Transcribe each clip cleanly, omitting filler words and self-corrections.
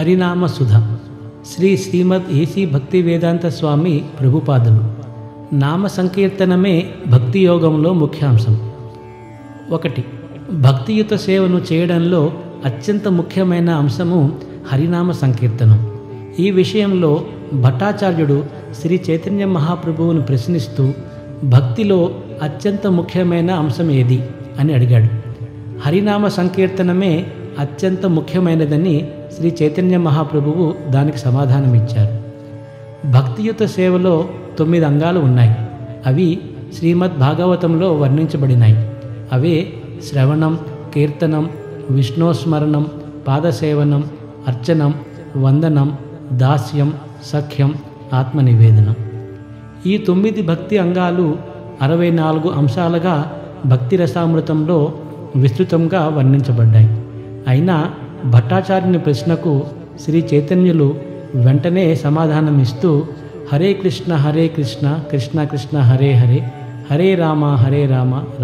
హరినామ సుధ శ్రీ శ్రీమద్ ఏసీ భక్తి వేదాంత స్వామి ప్రభుపాదులు. నామ సంకీర్తనమే భక్తి యోగంలో ముఖ్యాంశం. 1. భక్తియుత సేవను చేయడంలో అత్యంత ముఖ్యమైన అంశము హరినామ సంకీర్తనం. ఈ విషయంలో భట్టాచార్యుడు శ్రీ చైతన్య మహాప్రభువును ప్రశ్నిస్తూ భక్తిలో అత్యంత ముఖ్యమైన అంశం ఏది అని అడిగాడు. హరినామ సంకీర్తనమే అత్యంత ముఖ్యమైనదని శ్రీ చైతన్య మహాప్రభువు దానికి సమాధానమిచ్చారు. భక్తియుత సేవలో 9 అంగాలు ఉన్నాయి. అవి శ్రీమద్ భాగవతంలో వర్ణించబడినాయి. అవే శ్రవణం, కీర్తనం, విష్ణోస్మరణం, పాదసేవనం, అర్చనం, వందనం, దాస్యం, సఖ్యం, ఆత్మనివేదనం. ఈ 9 భక్తి అంగాలు 64 అంశాలుగా భక్తి రసామృతంలో విస్తృతంగా వర్ణించబడ్డాయి. అయినా భట్టాచార్యుని ప్రశ్నకు శ్రీ చైతన్యులు వెంటనే సమాధానమిస్తూ హరే కృష్ణ కృష్ణ కృష్ణ హరే హరే, హరే రామ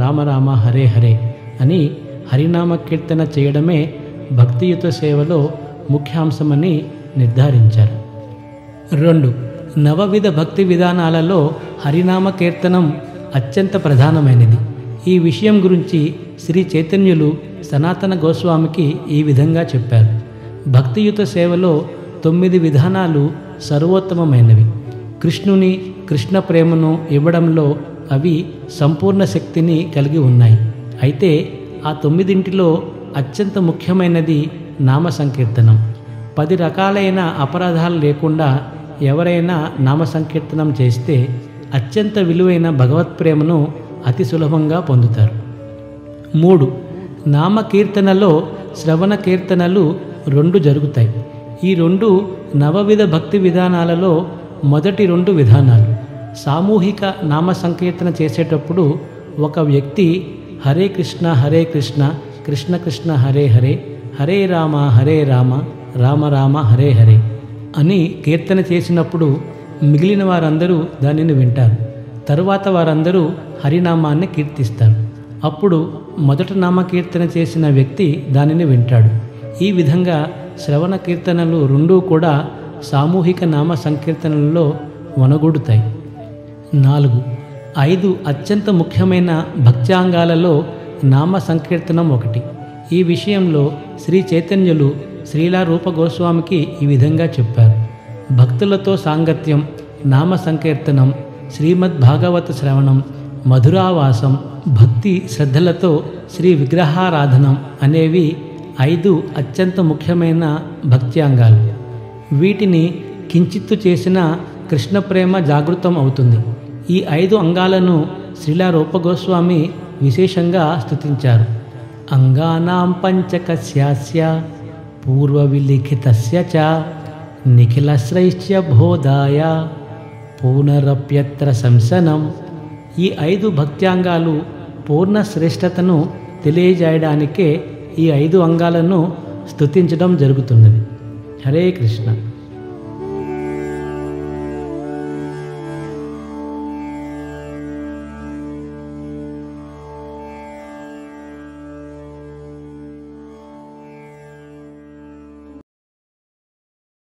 రామ రామ హరే హరే అని హరినామ కీర్తన చేయడమే భక్తియుత సేవలో ముఖ్యాంశమని నిర్ధారించారు. 2. నవవిధ భక్తి విధానాలలో హరినామ కీర్తనం అత్యంత ప్రధానమైనది. ఈ విషయం గురించి శ్రీ చైతన్యులు సనాతన గోస్వామికి ఈ విధంగా చెప్పారు. భక్తియుత సేవలో 9 విధానాలు సర్వోత్తమమైనవి. కృష్ణ ప్రేమను ఇవ్వడంలో అవి సంపూర్ణ శక్తిని కలిగి ఉన్నాయి. అయితే ఆ 9 అత్యంత ముఖ్యమైనది నామ సంకీర్తనం. 10 రకాలైన అపరాధాలు లేకుండా ఎవరైనా నామ సంకీర్తనం చేస్తే అత్యంత విలువైన భగవత్ ప్రేమను అతి సులభంగా పొందుతారు. 3. నామ కీర్తనలో శ్రవణ కీర్తనలు 2 జరుగుతాయి. ఈ 2 నవవిధ భక్తి విధానాలలో మొదటి 2 విధానాలు. సామూహిక నామ సంకీర్తన చేసేటప్పుడు ఒక వ్యక్తి హరే కృష్ణ కృష్ణ కృష్ణ హరే హరే, హరే రామ రామ రామ హరే హరే అని కీర్తన చేసినప్పుడు మిగిలిన వారందరూ దానిని వింటారు. తరువాత వారందరూ హరినామాన్ని కీర్తిస్తారు. అప్పుడు మొదట నామకీర్తన చేసిన వ్యక్తి దానిని వింటాడు. ఈ విధంగా శ్రవణ కీర్తనలు 2 కూడా సామూహిక నామ సంకీర్తనలలో వనగూడుతాయి. 4. 5 అత్యంత ముఖ్యమైన భక్త్యాంగాలలో నామ సంకీర్తనం ఒకటి. ఈ విషయంలో శ్రీ చైతన్యులు శ్రీలా రూప గోస్వామికి ఈ విధంగా చెప్పారు. భక్తులతో సాంగత్యం, నామ సంకీర్తనం, శ్రీమద్ భాగవత శ్రవణం, మధురావాసం, భక్తి శ్రద్ధలతో శ్రీ విగ్రహారాధనం అనేవి 5 అత్యంత ముఖ్యమైన భక్త్యాంగాలు. వీటిని కించిత్తు చేసిన కృష్ణ ప్రేమ జాగృతం అవుతుంది. ఈ 5 అంగాలను శ్రీలా రూపగోస్వామి విశేషంగా స్తుతించారు. అంగానాం పంచకస్యాస్య పూర్వ విలిఖితస్య చ నిఖిలశ్రైశ్చ బోధాయ పునరప్యత్ర సంసనం. ఈ 5 భక్త్యాంగాలు పూర్ణ శ్రేష్టతను తెలియజేయడానికే ఈ 5 అంగాలను స్తుతించడం జరుగుతున్నది. హరే కృష్ణ.